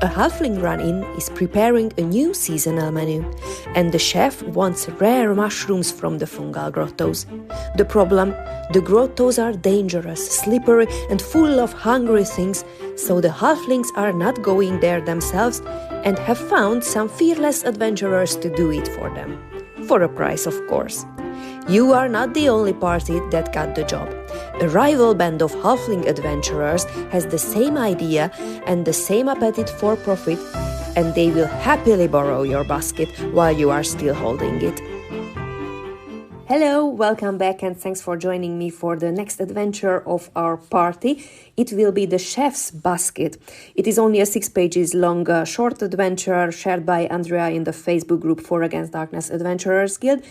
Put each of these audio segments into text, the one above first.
A halfling run-in is preparing a new seasonal menu, and the chef wants rare mushrooms from the Fungal Grottoes. The problem? The grottos are dangerous, slippery, and full of hungry things, so the halflings are not going there themselves and have found some fearless adventurers to do it for them. For a price, of course. You are not the only party that got the job. A rival band of halfling adventurers has the same idea and the same appetite for profit, and they will happily borrow your basket while you are still holding it. Hello, welcome back, and thanks for joining me for the next adventure of our party. It will be the chef's basket. It is only a 6 pages long short adventure shared by Andrea in the Facebook group For Against Darkness Adventurers Guild.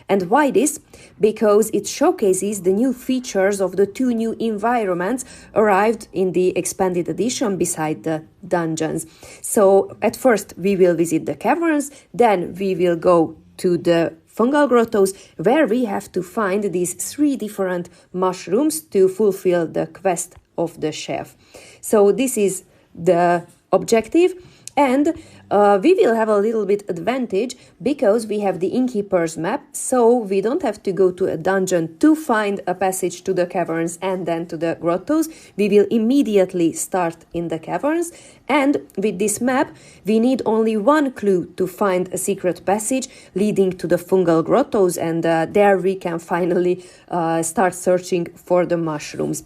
And why this? Because it showcases the new features of the 2 new environments arrived in the expanded edition beside the dungeons. So at first we will visit the caverns, then we will go to the Fungal Grottoes, where we have to find these 3 different mushrooms to fulfill the quest of the chef. So this is the objective, and we will have a little bit advantage because we have the innkeeper's map, so we don't have to go to a dungeon to find a passage to the caverns and then to the grottos. We will immediately start in the caverns, and with this map we need only 1 clue to find a secret passage leading to the Fungal Grottoes, and there we can finally start searching for the mushrooms.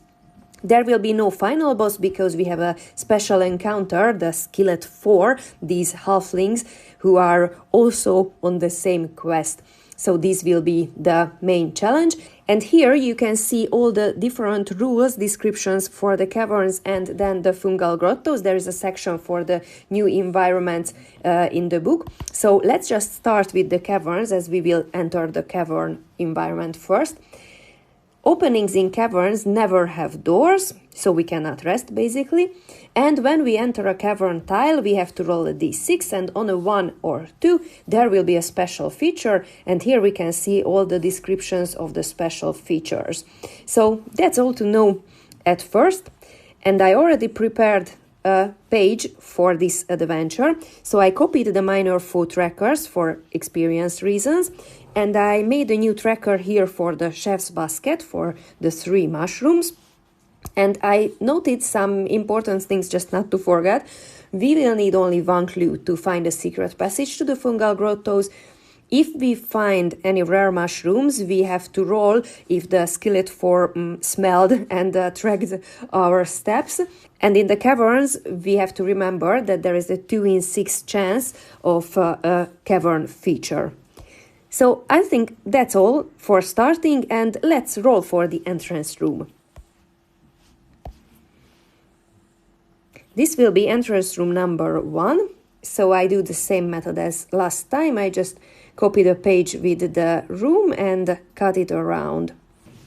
There will be no final boss because we have a special encounter, the Skillet 4, these halflings who are also on the same quest. So this will be the main challenge. And here you can see all the different rules, descriptions for the caverns and then the Fungal Grottoes. There is a section for the new environments in the book. So let's just start with the caverns, as we will enter the cavern environment first. Openings in caverns never have doors, so we cannot rest basically. And when we enter a cavern tile, we have to roll a d6, and on a 1 or 2, there will be a special feature. And here we can see all the descriptions of the special features. So that's all to know at first. And I already prepared a page for this adventure. So I copied the minor foe trackers for experience reasons. And I made a new tracker here for the chef's basket for the 3 mushrooms. And I noted some important things just not to forget. We will need only 1 clue to find a secret passage to the Fungal Grottoes. If we find any rare mushrooms, we have to roll if the Skillet 4 smelled and tracked our steps. And in the caverns, we have to remember that there is a 2 in 6 chance of a cavern feature. So I think that's all for starting, and let's roll for the entrance room. This will be entrance room number 1. So I do the same method as last time. I just copy the page with the room and cut it around.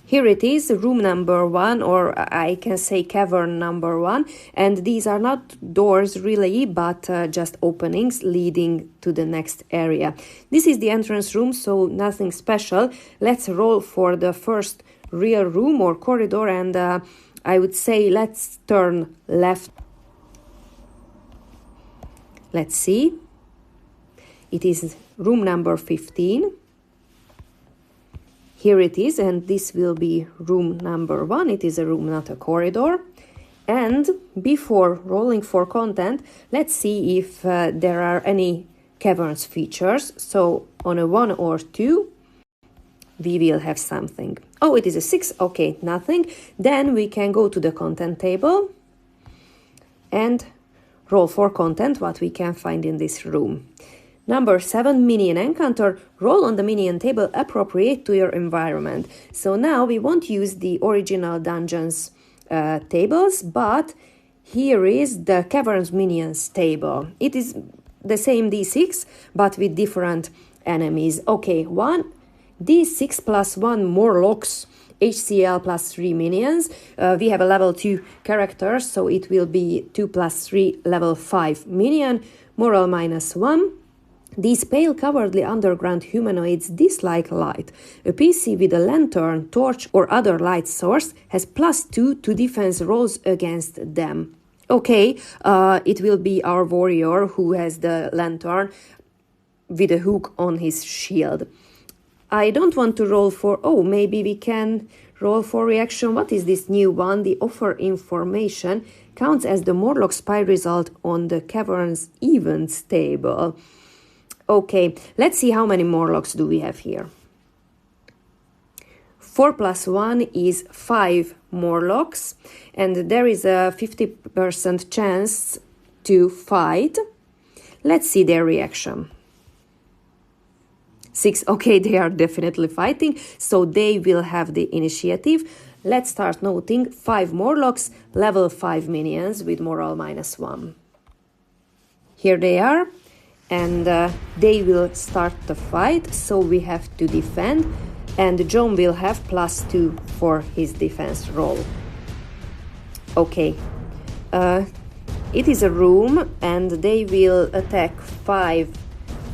Here it is, room number 1, or I can say cavern number 1. And these are not doors really, but just openings leading to the next area. This is the entrance room, so nothing special. Let's roll for the first real room or corridor, and I would say let's turn left. Let's see. It is room number 15. Here it is, and this will be room number 1. It is a room, not a corridor. And before rolling for content, let's see if there are any caverns features. So on a 1 or 2, we will have something. Oh, it is a 6. Okay, nothing. Then we can go to the content table and roll for content, what we can find in this room. Number 7, minion encounter. Roll on the minion table appropriate to your environment. So now we won't use the original dungeons tables, but here is the caverns minions table. It is the same d6, but with different enemies. Okay, 1 d6 plus 1 more locks. HCL plus 3 minions. We have a level 2 character, so it will be 2 plus 3 level 5 minion. Moral minus 1. These pale, cowardly underground humanoids dislike light. A PC with a lantern, torch, or other light source has +2 to defense rolls against them. Okay, it will be our warrior who has the lantern with a hook on his shield. I don't want to roll for... Oh, maybe we can roll for reaction. What is this new one? The offer information counts as the Morlock spy result on the Caverns events table. Okay, let's see how many Morlocks do we have here. 4 plus 1 is 5 Morlocks, and there is a 50% chance to fight. Let's see their reaction. 6, okay, they are definitely fighting, so they will have the initiative. Let's start noting 5 Morlocks, level 5 minions with moral -1. Here they are, and they will start the fight, so we have to defend, and John will have +2 for his defense roll. Okay, it is a room, and they will attack 5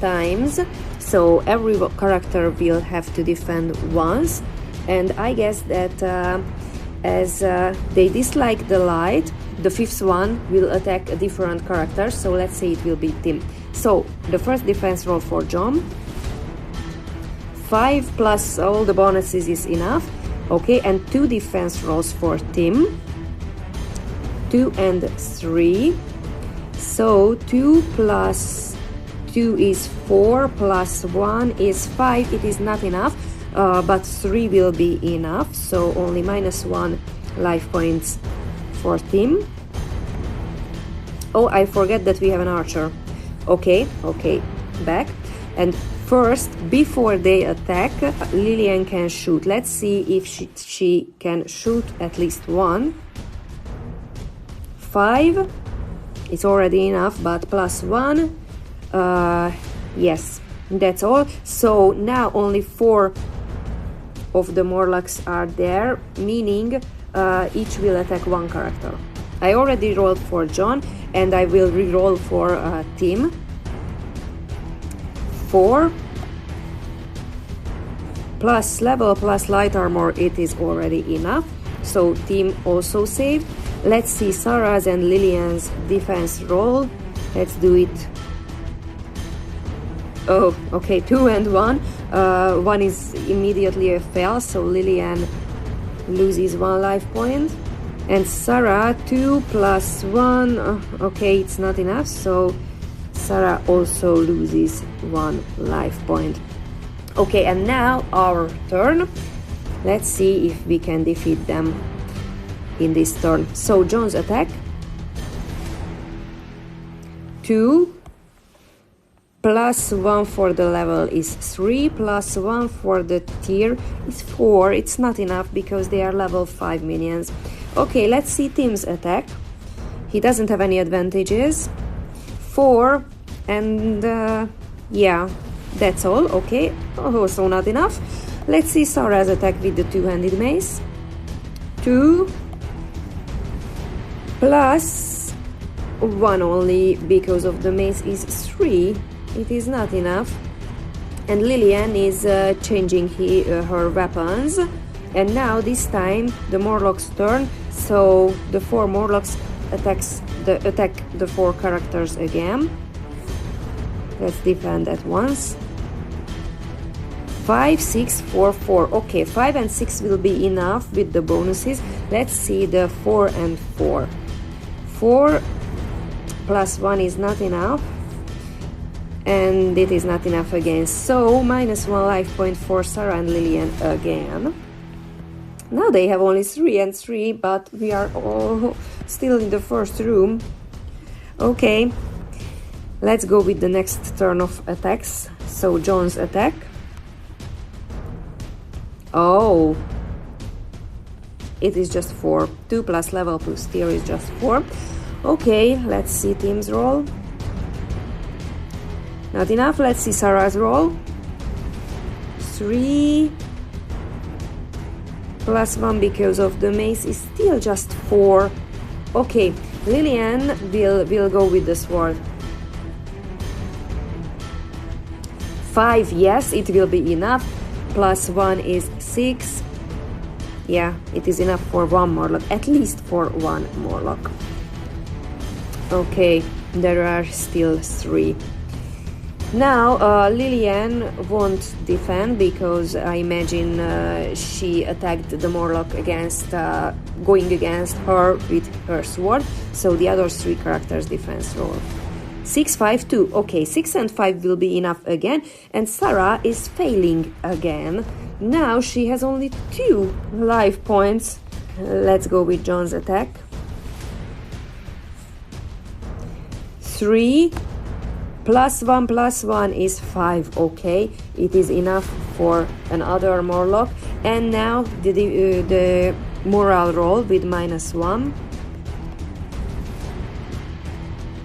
times, so every character will have to defend once, and I guess that as they dislike the light, the 5th one will attack a different character, so let's say it will be Tim. So, the first defense roll for John, 5 plus all the bonuses is enough, okay, and 2 defense rolls for Tim, 2 and 3, so 2 plus 2 is 4, plus 1 is 5, it is not enough, but 3 will be enough, so only -1 life points for Tim. Oh, I forget that we have an archer. Okay, back. And first, before they attack, Lillian can shoot. Let's see if she can shoot at least 1. 5, it's already enough, but +1, yes, that's all. So now only 4 of the Morlocks are there, meaning each will attack 1 character. I already rolled for John, and I will re-roll for Tim. 4 plus level plus light armor, it is already enough, so Tim also saved. Let's see Sarah's and Lillian's defense roll. Let's do it. Oh, okay, 2 and 1. 1 is immediately a fail, so Lillian loses 1 life point. And Sarah, 2 plus 1, okay, it's not enough, so Sarah also loses 1 life point. Okay, and now our turn. Let's see if we can defeat them in this turn. So John's attack. 2 plus 1 for the level is 3, plus 1 for the tier is 4. It's not enough because they are level 5 minions. Okay, let's see Tim's attack. He doesn't have any advantages. 4, and yeah, that's all. Okay, also not enough. Let's see Sarah's attack with the 2-handed mace. 2 plus 1 only because of the mace is 3. It is not enough. And Lillian is changing her weapons. And now this time the Morlock's turn, so the 4 Morlocks attack the 4 characters again. Let's defend at once. 5, 6, 4, 4. Okay, 5 and 6 will be enough with the bonuses. Let's see the 4 and 4. 4 plus 1 is not enough. And it is not enough again. So -1 life point for Sarah and Lillian again. Now they have only 3 and 3, but we are all still in the first room. Okay, let's go with the next turn of attacks. So John's attack. Oh, it is just 4. 2 plus level plus tier is just 4. Okay, let's see Tim's roll. Not enough. Let's see Sarah's roll. 3 plus 1 because of the mace is still just 4. Okay, Lillian will go with the sword. 5, yes, it will be enough. Plus 1 is 6. Yeah, it is enough for 1 Morlock, at least for 1 Morlock. Okay, there are still 3. Now, Lillian won't defend because I imagine she attacked the Morlock going against her with her sword. So the other 3 characters defense roll. 6, 5, 2. Okay, 6 and 5 will be enough again. And Sarah is failing again. Now she has only 2 life points. Let's go with John's attack. 3. +1 is 5, okay, it is enough for another Morlock. And now the moral roll with -1.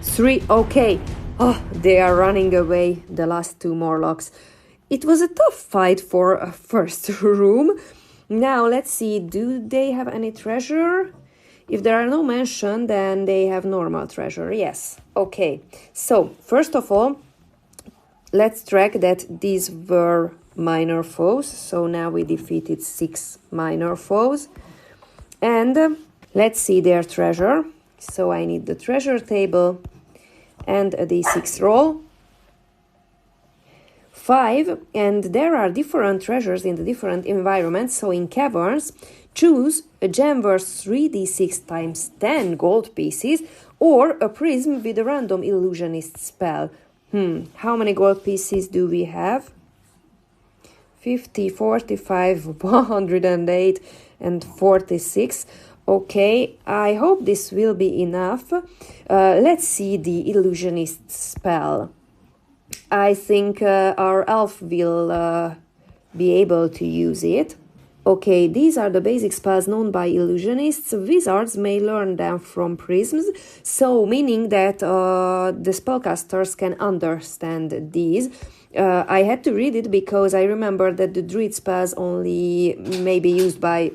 3, okay. Oh, they are running away, the last 2 Morlocks. It was a tough fight for a first room. Now let's see, do they have any treasure? If there are no mention, then they have normal treasure, yes. Okay, so first of all, let's track that these were minor foes. So now we defeated 6 minor foes. And let's see their treasure. So I need the treasure table and a d6 roll. 5, and there are different treasures in the different environments. So in Caverns, choose a gem worth 3d6 times 10 gold pieces or a prism with a random illusionist spell. How many gold pieces do we have? 50, 45, 108 and 46. Okay, I hope this will be enough. Let's see the illusionist spell. I think our elf will be able to use it. Okay, these are the basic spells known by illusionists. Wizards may learn them from prisms, so meaning that the spellcasters can understand these. I had to read it because I remember that the druid spells only may be used by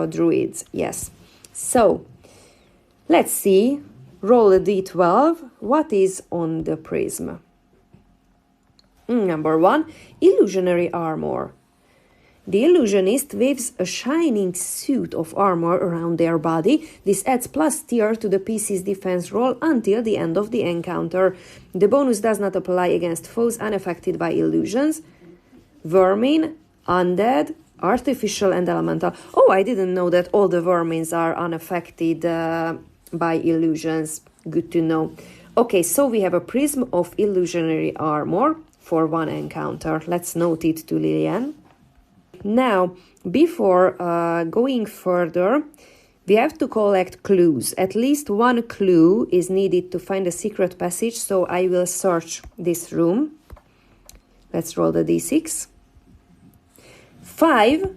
druids, yes. So, let's see, roll a d12, what is on the prism? Number 1, illusionary armor. The illusionist weaves a shining suit of armor around their body. This adds plus tier to the PC's defense roll until the end of the encounter. The bonus does not apply against foes unaffected by illusions, vermin, undead, artificial and elemental. Oh, I didn't know that all the vermins are unaffected by illusions. Good to know. Okay, so we have a prism of illusionary armor for 1 encounter. Let's note it to Lillian. Now, before going further, we have to collect clues. At least 1 clue is needed to find a secret passage, so I will search this room. Let's roll the d6. 5.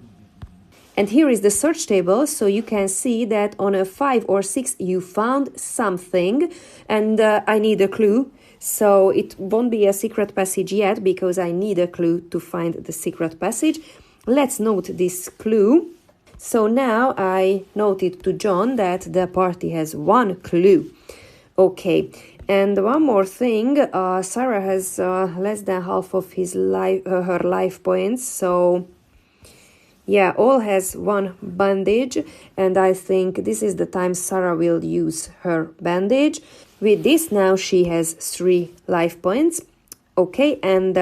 And here is the search table, so you can see that on a 5 or 6 you found something, and I need a clue. So it won't be a secret passage yet, because I need a clue to find the secret passage. Let's note this clue. So now I noted to John that the party has 1 clue. Okay, and one more thing, Sarah has less than half of her life points, so yeah, all has 1 bandage, and I think this is the time Sarah will use her bandage. With this now she has 3 life points. Okay, and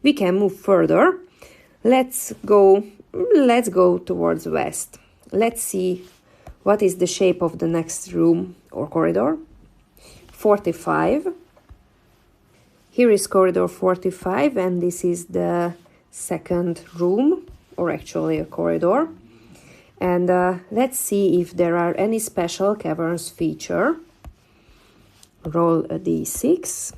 we can move further. Let's go towards west. Let's see what is the shape of the next room or corridor. 45. Here is corridor 45, and this is the second room, or actually a corridor. And let's see if there are any special caverns feature. Roll a d6.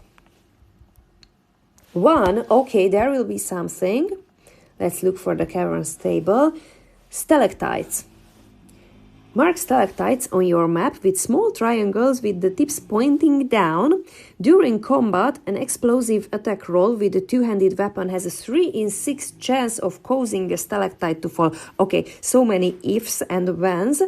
1, okay, there will be something. Let's look for the caverns table. Stalactites. Mark stalactites on your map with small triangles with the tips pointing down. During combat, an explosive attack roll with a 2-handed weapon has a 3 in 6 chance of causing a stalactite to fall. Okay, so many ifs and whens.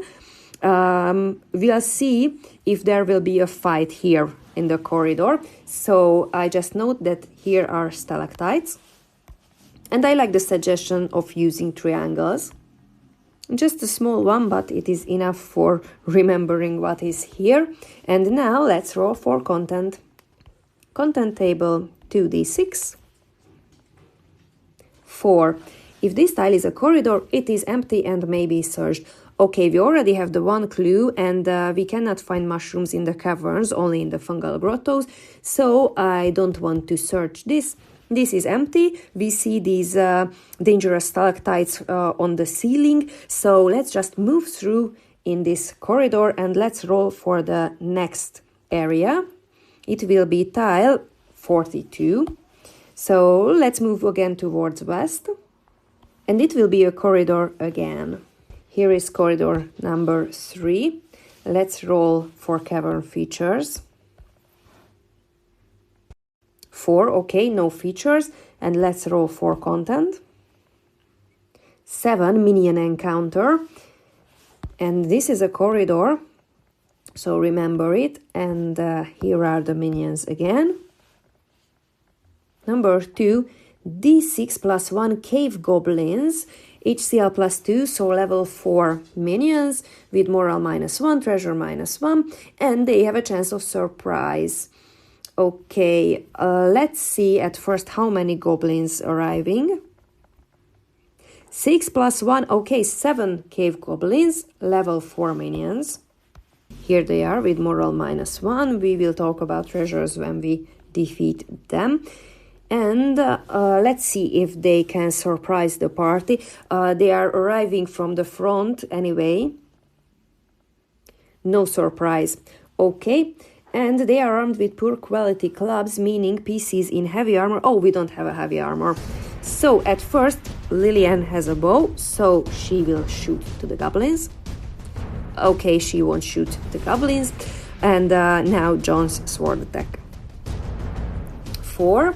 We'll see if there will be a fight here in the corridor. So I just note that here are stalactites. And I like the suggestion of using triangles. Just a small one, but it is enough for remembering what is here. And now let's roll for content. Content table 2d6. 4. If this tile is a corridor, it is empty and maybe searched. Okay, we already have the one clue, and we cannot find mushrooms in the caverns, only in the fungal grottoes, so I don't want to search this. This is empty. We see these dangerous stalactites on the ceiling, so let's just move through in this corridor and let's roll for the next area. It will be tile 42. So let's move again towards west, and it will be a corridor again. Here is corridor number 3. Let's roll for cavern features. 4, okay, no features, and let's roll for content. 7, minion encounter, and this is a corridor, so remember it, and here are the minions again. Number 2, D6 plus 1 cave goblins, HCL plus 2, so level 4 minions with moral -1, treasure -1, and they have a chance of surprise. Okay, let's see at first how many goblins arriving. 6 plus 1, okay, 7 cave goblins, level 4 minions. Here they are with moral -1. We will talk about treasures when we defeat them. And let's see if they can surprise the party. They are arriving from the front anyway. No surprise. Okay. And they are armed with poor quality clubs, meaning PCs in heavy armor. Oh, we don't have a heavy armor. So at first, Lillian has a bow, so she will shoot to the goblins. Okay, she won't shoot the goblins. And now John's sword attack. 4.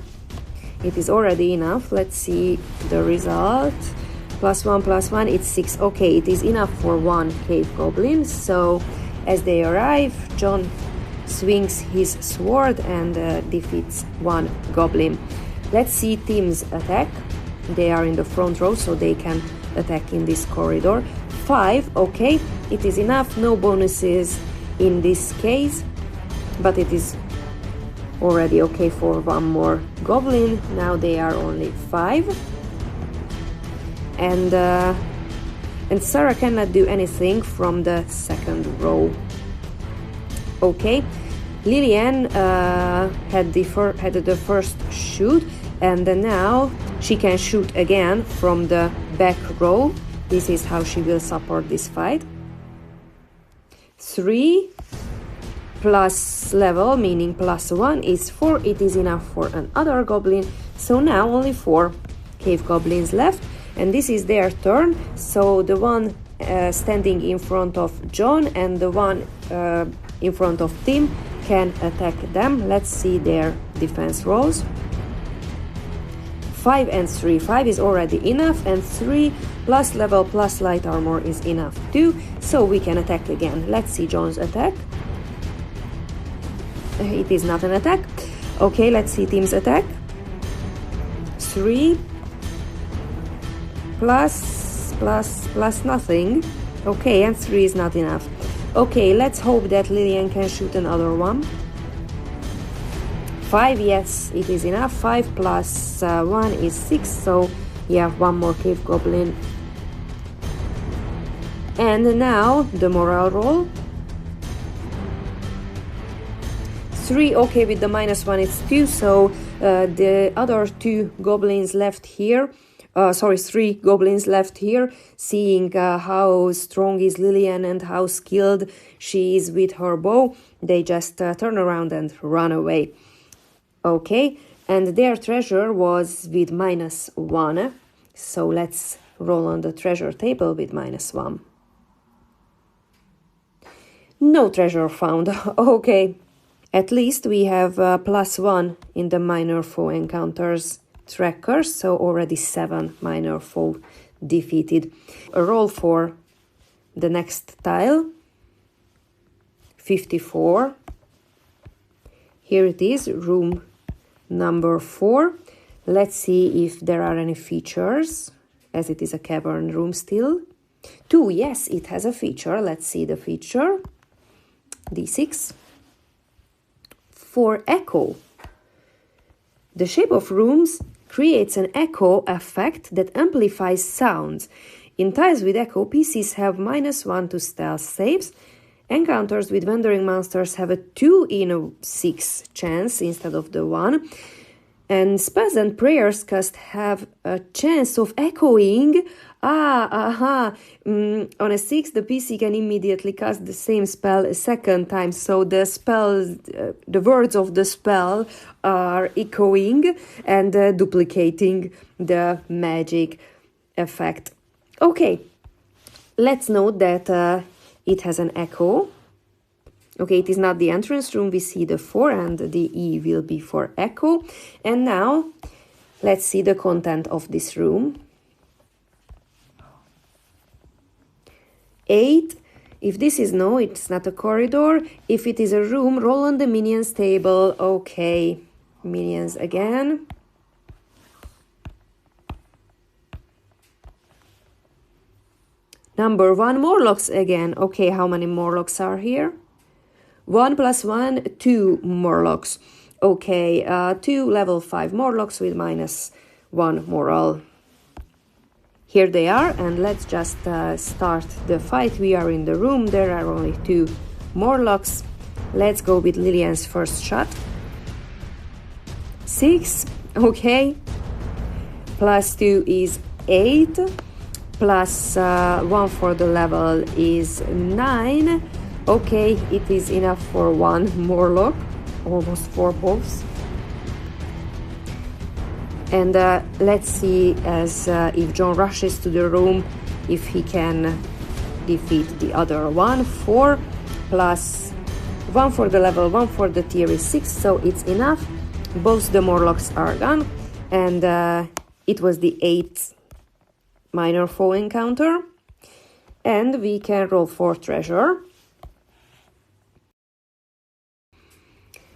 It is already enough. Let's see the result. +1, it's 6. Okay, it is enough for 1 cave goblin. So as they arrive, John swings his sword and defeats 1 goblin. Let's see teams attack. They are in the front row, so they can attack in this corridor. 5, okay, it is enough. No bonuses in this case, but it is already okay for 1 more goblin. Now they are only 5. And Sarah cannot do anything from the second row. Okay, Lillian had the first shoot, and now she can shoot again from the back row. This is how she will support this fight. 3 plus level, meaning +1, is 4. It is enough for another goblin. So now only 4 cave goblins left, and this is their turn. So the one standing in front of John and the one in front of Tim can attack them. Let's see their defense rolls. 5 and 3. 5 is already enough, and 3 plus level plus light armor is enough too. So we can attack again. Let's see John's attack. It is not an attack. Okay, let's see Tim's attack. 3 plus nothing. Okay, and 3 is not enough. Okay, let's hope that Lillian can shoot another one. 5, yes, it is enough. 5 plus 1 is 6, so yeah, 1 more cave goblin. And now the morale roll. 3, okay, with the -1 it's 2, so the other 2 goblins left here, 3 goblins left here, seeing how strong is Lillian and how skilled she is with her bow, they just turn around and run away. Okay, and their treasure was with -1, so let's roll on the treasure table with -1. No treasure found. Okay. At least we have +1 in the minor foe encounters tracker, so already 7 minor foe defeated. A roll for the next tile. 54. Here it is, room number 4. Let's see if there are any features, as it is a cavern room still. 2, yes, it has a feature. Let's see the feature. D6. 4, echo. The shape of rooms creates an echo effect that amplifies sounds. In tiles with echo, PCs have -1 to stealth saves. Encounters with wandering monsters have a 2 in a 6 chance instead of the 1. And spells and prayers cast have a chance of echoing. On a 6, the PC can immediately cast the same spell a second time. So the spell, the words of the spell are echoing and duplicating the magic effect. Okay, let's note that it has an echo. Okay, it is not the entrance room. We see the 4 and the E will be for echo. And now, let's see the content of this room. 8. If this is no, it's not a corridor. If it is a room, roll on the minions table. Okay, minions again. Number 1, Morlocks again. Okay, how many Morlocks are here? 1 + 1, 2 Morlocks. Okay, 2 level 5 Morlocks with -1 moral. Here they are, and let's just start the fight. We are in the room. There are only 2 Morlocks. Let's go with Lillian's first shot. 6, okay. +2 is 8. +1 for the level is 9. Okay, it is enough for 1 Morlock, almost 4 buffs. And let's see as if John rushes to the room, if he can defeat the other one. 4 + 1 for the level, 1 for the tier is 6, so it's enough. Both the Morlocks are gone, and it was the 8th minor foe encounter. And we can roll for treasure.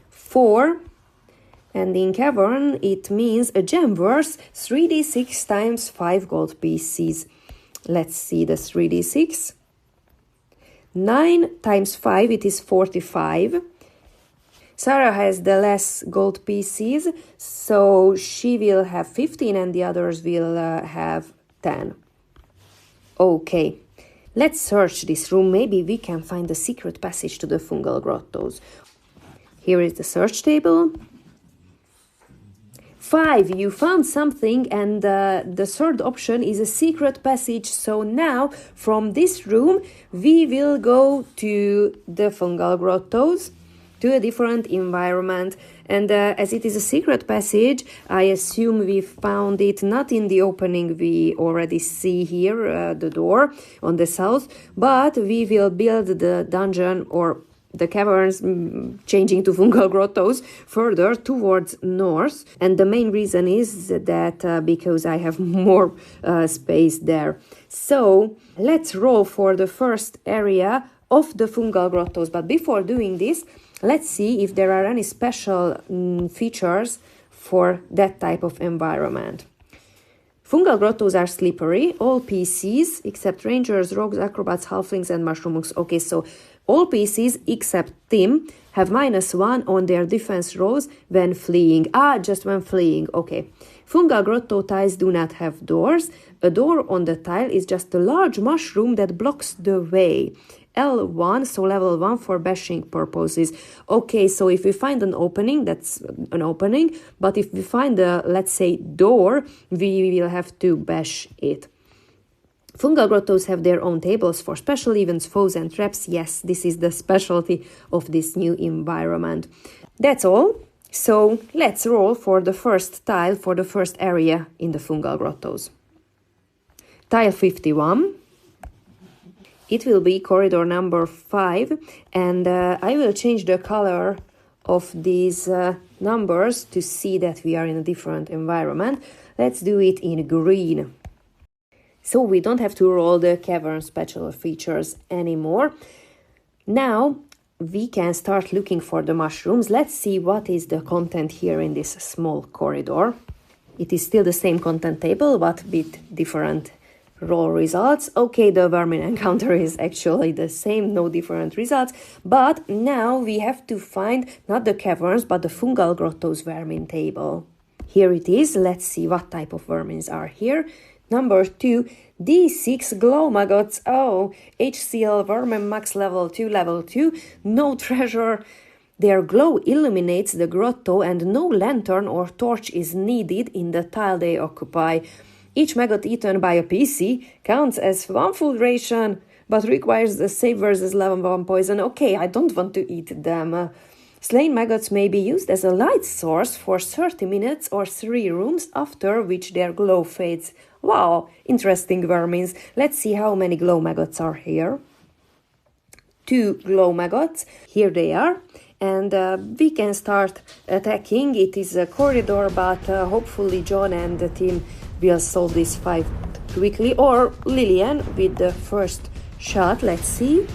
4, and in Cavern it means a gem worth 3d6 times 5 gold pieces. Let's see the 3d6. 9 times 5, it is 45. Sarah has the less gold pieces, so she will have 15 and the others will have 10. Okay, let's search this room. Maybe we can find the secret passage to the Fungal Grottoes. Here is the search table. 5, you found something, and the third option is a secret passage. So now, from this room, we will go to the Fungal Grottoes, to a different environment. And as it is a secret passage, I assume we found it not in the opening we already see here, the door on the south, but we will build the dungeon or the caverns, changing to Fungal Grottoes, further towards north. And the main reason is that because I have more space there. So let's roll for the first area of the Fungal Grottoes. But before doing this, let's see if there are any special features for that type of environment. Fungal Grottoes are slippery. All PCs, except rangers, rogues, acrobats, halflings, and mushroom monks. Okay, so all PCs except Tim have -1 on their defense rolls when fleeing. Just when fleeing, okay. Fungal Grotto tiles do not have doors. A door on the tile is just a large mushroom that blocks the way. L1, so level 1 for bashing purposes. Okay, so if we find an opening, that's an opening, but if we find a, let's say, door, we will have to bash it. Fungal Grottoes have their own tables for special events, foes and traps. Yes, this is the specialty of this new environment. That's all. So let's roll for the first tile, for the first area in the Fungal Grottoes. Tile 51. It will be corridor number 5, and I will change the color of these numbers to see that we are in a different environment. Let's do it in green. So we don't have to roll the cavern special features anymore. Now we can start looking for the mushrooms. Let's see what is the content here in this small corridor. It is still the same content table, but a bit different Roll results. Okay, the vermin encounter is actually the same, no different results. But now we have to find not the caverns, but the Fungal Grottoes vermin table. Here it is. Let's see what type of vermins are here. Number 2, D6 glow maggots. Oh, HCl vermin max level 2. No treasure. Their glow illuminates the grotto and no lantern or torch is needed in the tile they occupy. Each maggot eaten by a PC counts as one food ration, but requires the save versus level 1 poison. Okay, I don't want to eat them. Slain maggots may be used as a light source for 30 minutes or 3 rooms, after which their glow fades. Wow, interesting vermins. Let's see how many glow maggots are here. 2 glow maggots. Here they are. And we can start attacking. It is a corridor, but hopefully John and the team will solve this fight quickly. Or Lillian with the first shot. Let's see.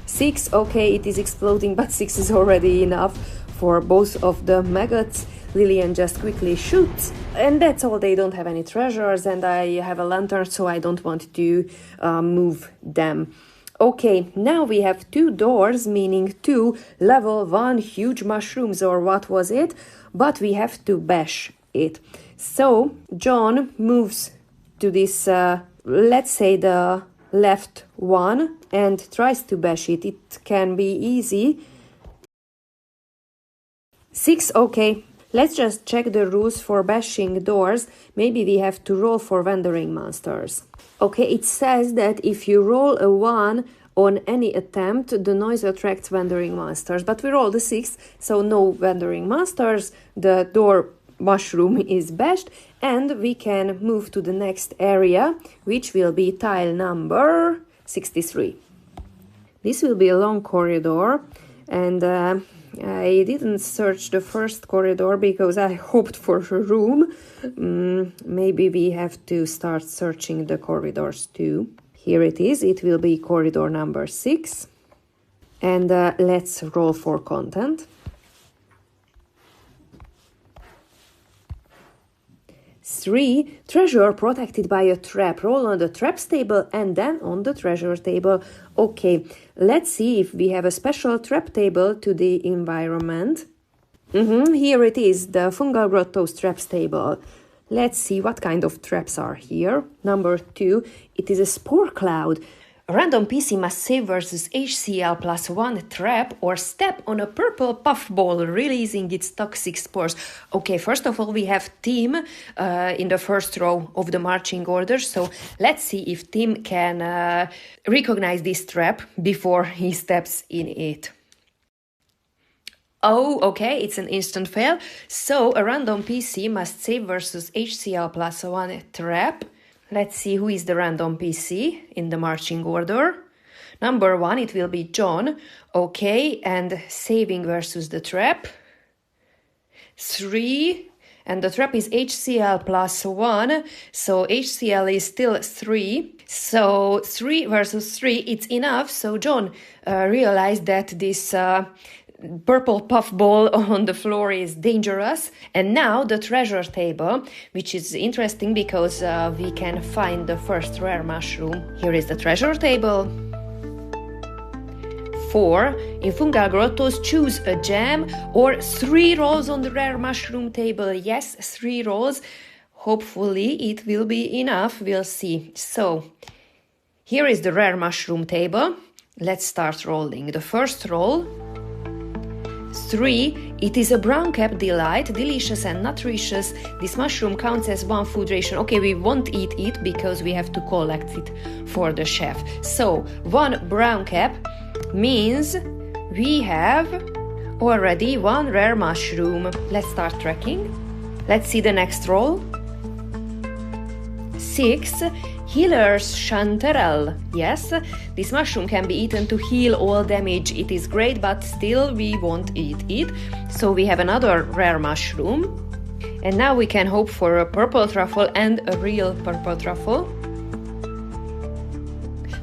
6. Okay, it is exploding, but 6 is already enough for both of the maggots. Lillian just quickly shoots. And that's all. They don't have any treasures. And I have a lantern, so I don't want to move them. Okay, now we have 2 doors, meaning 2 level 1 huge mushrooms, or what was it? But we have to bash it. So John moves to this, let's say the left one, and tries to bash it. It can be easy. 6, okay. Let's just check the rules for bashing doors. Maybe we have to roll for wandering monsters. Okay, it says that if you roll a 1 on any attempt, the noise attracts wandering monsters. But we rolled a 6, so no wandering monsters. The door mushroom is bashed, and we can move to the next area, which will be tile number 63. This will be a long corridor, and I didn't search the first corridor because I hoped for a room. Maybe we have to start searching the corridors too. Here it is. It will be corridor number 6. And let's roll for content. 3. Treasure protected by a trap. Roll on the traps table and then on the treasure table. Okay, let's see if we have a special trap table to the environment. Here it is, the Fungal Grottoes traps table. Let's see what kind of traps are here. Number 2, it is a spore cloud. A random PC must save versus HCl +1 trap or step on a purple puffball, releasing its toxic spores. Okay, first of all, we have Tim in the first row of the marching order. So let's see if Tim can recognize this trap before he steps in it. Oh, okay, it's an instant fail. So a random PC must save versus HCl +1 trap. Let's see who is the random PC in the marching order. Number 1, it will be John. Okay, and saving versus the trap. 3, and the trap is HCl +1, so HCl is still 3. So 3 versus 3, it's enough. So John realized that this purple puffball on the floor is dangerous. And now the treasure table, which is interesting because we can find the first rare mushroom. Here is the treasure table. 4. In Fungal Grottoes, choose a gem or 3 rolls on the rare mushroom table. Yes, 3 rolls. Hopefully it will be enough. We'll see. So here is the rare mushroom table. Let's start rolling. The first roll. 3. It is a brown cap delight, delicious and nutritious. This mushroom counts as 1 food ration. Okay, we won't eat it because we have to collect it for the chef. So 1 brown cap means we have already 1 rare mushroom. Let's start tracking. Let's see the next roll. 6. Healer's Chanterelle. Yes, this mushroom can be eaten to heal all damage. It is great, but still we won't eat it. So we have another rare mushroom. And now we can hope for a purple truffle and a real purple truffle.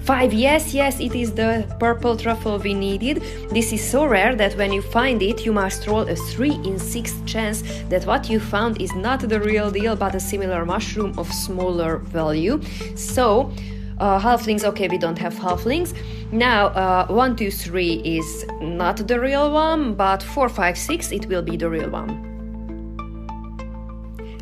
5, yes, it is the purple truffle we needed. This is so rare that when you find it, you must roll a 3 in 6 chance that what you found is not the real deal, but a similar mushroom of smaller value. So, halflings, okay, we don't have halflings. Now, 1, 2, 3 is not the real one, but 4, 5, 6, it will be the real one.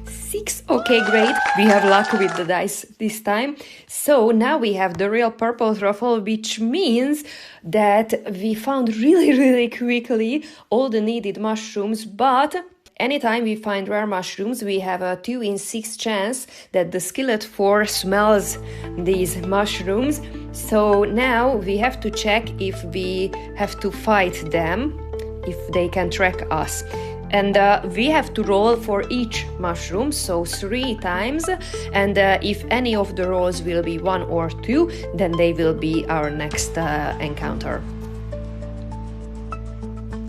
6, okay, great. We have luck with the dice this time. So now we have the real purple truffle, which means that we found really quickly all the needed mushrooms, but anytime we find rare mushrooms, we have a 2 in 6 chance that the skillet 4 smells these mushrooms. So now we have to check if we have to fight them, if they can track us. And we have to roll for each mushroom, so 3 times, and if any of the rolls will be 1 or 2, then they will be our next encounter.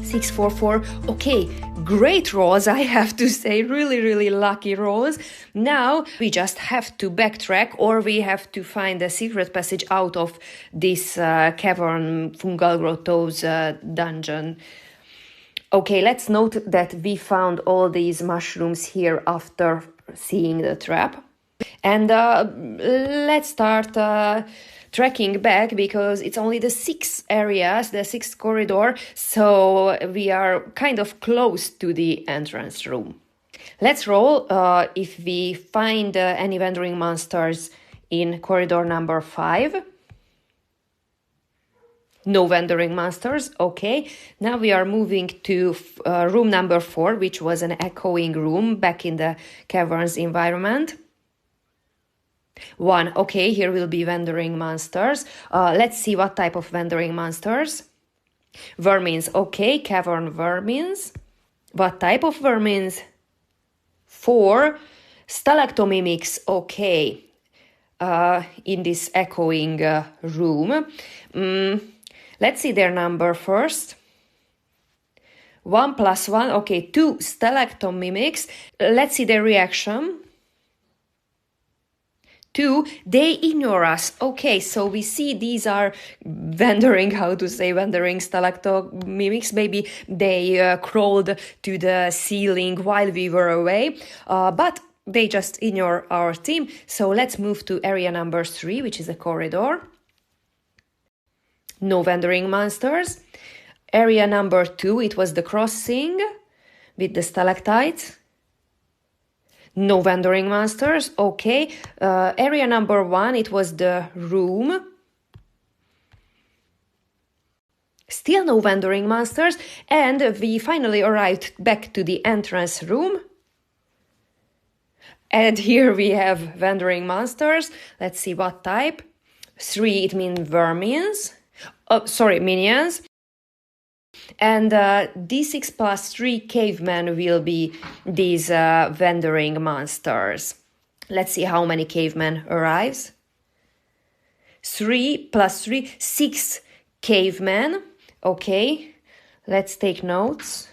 6, 4, 4, okay, great rolls, I have to say, really lucky rolls. Now we just have to backtrack, or we have to find a secret passage out of this cavern Fungal Grottoes dungeon. Okay, let's note that we found all these mushrooms here after seeing the trap. And let's start tracking back, because it's only the 6 areas, the 6th corridor, so we are kind of close to the entrance room. Let's roll if we find any wandering monsters in corridor number 5. No wandering monsters, okay. Now we are moving to room number 4, which was an echoing room back in the Caverns environment. 1, okay, here will be wandering monsters. Let's see what type of wandering monsters. Vermins, okay, cavern vermins. What type of vermins? 4, stalactomimics, okay, in this echoing room. Let's see their number first. 1 + 1, okay, 2 stalactomimics. Let's see their reaction. 2, they ignore us. Okay, so we see these are wandering stalactomimics. Maybe they crawled to the ceiling while we were away, but they just ignore our team. So let's move to area number 3, which is a corridor. No wandering monsters. Area number 2, it was the crossing with the stalactites. No wandering monsters, okay. Area number 1, it was the room. Still no wandering monsters. And we finally arrived back to the entrance room. And here we have wandering monsters. Let's see what type. 3, it means vermins. Minions. And D6 + 3 cavemen will be these wandering monsters. Let's see how many cavemen arrives. 3 + 3, 6 cavemen. Okay, let's take notes.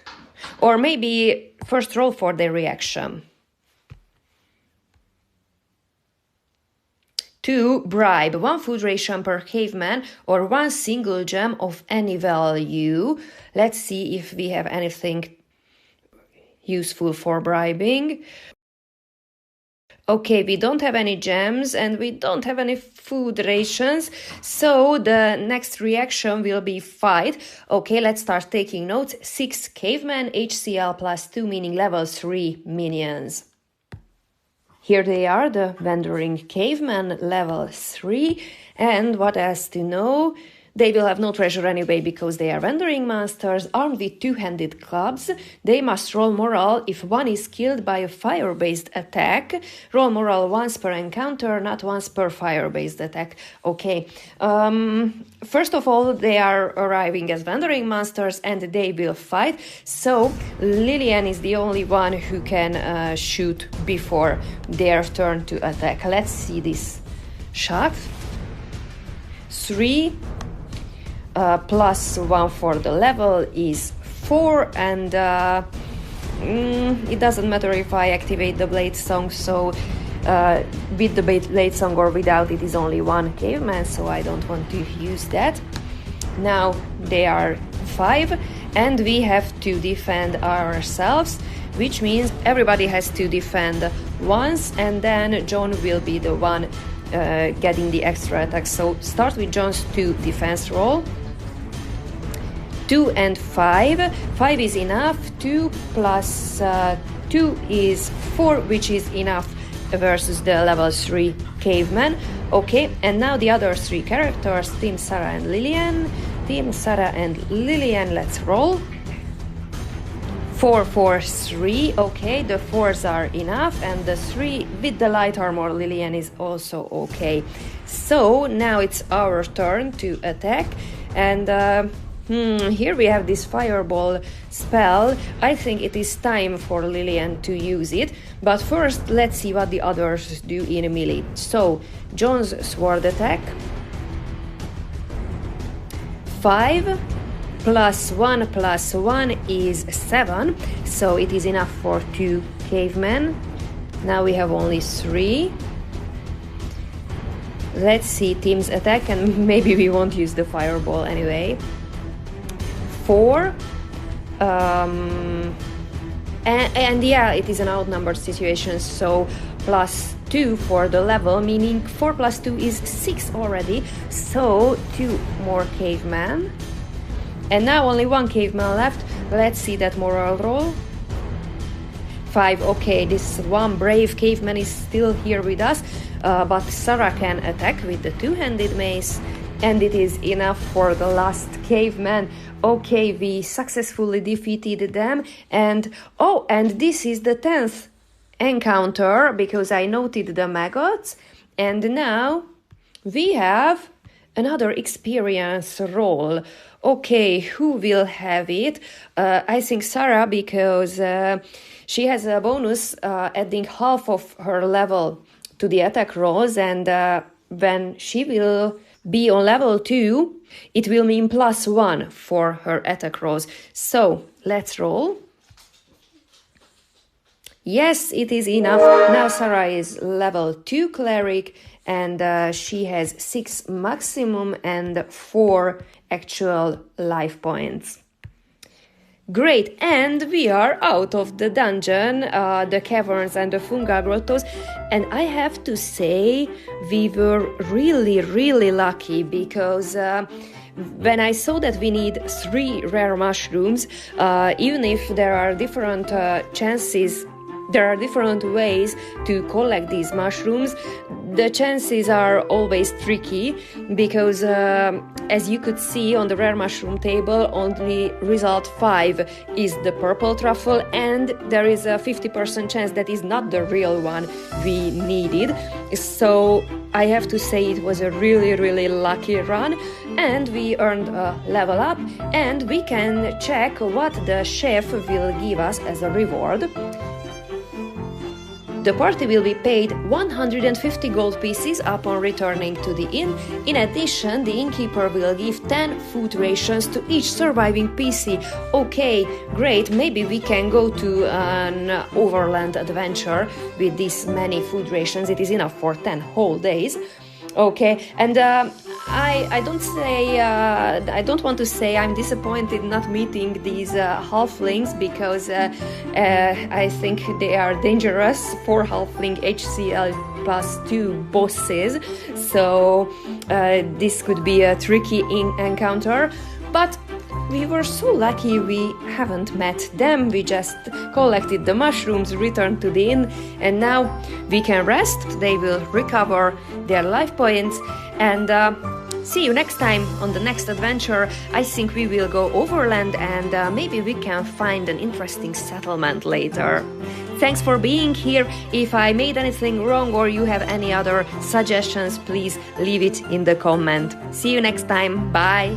Or maybe first roll for their reaction. 2, bribe, 1 food ration per caveman or 1 single gem of any value. Let's see if we have anything useful for bribing. Okay, we don't have any gems and we don't have any food rations, so the next reaction will be fight. Okay, let's start taking notes. 6 cavemen, HCL +2, meaning level 3 minions. Here they are, the wandering cavemen, level 3. And what else to know? They will have no treasure anyway because they are wandering monsters armed with 2-handed clubs. They must roll morale if one is killed by a fire-based attack. Roll morale once per encounter, not once per fire-based attack. Okay. First of all, they are arriving as wandering monsters and they will fight. So Lillian is the only one who can shoot before their turn to attack. Let's see this shot. 3 +1 for the level is 4, and it doesn't matter if I activate the blade song, so With the blade song or without, it is only one caveman, so I don't want to use that. Now they are 5 and we have to defend ourselves, which means everybody has to defend once, and then John will be the one getting the extra attack. So start with John's 2 defense roll. 2 and 5. 5 is enough. 2 plus 2 is 4, which is enough versus the level 3 caveman. Okay, and now the other 3 characters, Team Sarah and Lillian. Team Sarah and Lillian, let's roll. 4, 4, 3. Okay, the 4s are enough, and the 3 with the light armor Lillian is also okay. So now it's our turn to attack, and here we have this fireball spell. I think it is time for Lillian to use it, but first let's see what the others do in melee. So John's sword attack, 5 plus 1 is 7, so it is enough for 2 cavemen. Now we have only 3. Let's see Team's attack, and maybe we won't use the fireball anyway. 4 and yeah, it is an outnumbered situation, so plus 2 for the level, meaning 4 plus 2 is 6 already, so 2 more cavemen. And now only 1 caveman left. Let's see that moral roll. 5. Okay, this one brave caveman is still here with us, but Sarah can attack with the 2-handed mace, and it is enough for the last caveman. Okay, we successfully defeated them, and oh, and this is the 10th encounter, because I noted the maggots, and now we have another experience roll. Okay, who will have it? I think Sarah, because she has a bonus adding half of her level to the attack rolls, and when she will be on level 2, it will mean +1 for her attack rolls. So let's roll. Yes, it is enough. Now Sarah is level 2 cleric, and she has 6 maximum and 4 actual life points. Great, and we are out of the dungeon, the Caverns and the Fungal Grottoes, and I have to say we were really lucky, because when I saw that we need 3 rare mushrooms, even if there are different chances, there are different ways to collect these mushrooms, the chances are always tricky, because as you could see on the rare mushroom table, only result 5 is the purple truffle, and there is a 50% chance that is not the real one we needed. So I have to say it was a really lucky run, and we earned a level up, and we can check what the chef will give us as a reward. The party will be paid 150 gold pieces upon returning to the inn. In addition, the innkeeper will give 10 food rations to each surviving PC. Okay, great, maybe we can go to an overland adventure with this many food rations. It is enough for 10 whole days. Okay, and I don't want to say I'm disappointed not meeting these halflings, because I think they are dangerous for halfling HCL +2 bosses, so this could be a tricky encounter, but we were so lucky we haven't met them. We just collected the mushrooms, returned to the inn, and now we can rest. They will recover their life points, and see you next time on the next adventure. I think we will go overland, and maybe we can find an interesting settlement later. Thanks for being here. If I made anything wrong or you have any other suggestions, please leave it in the comment. See you next time. Bye!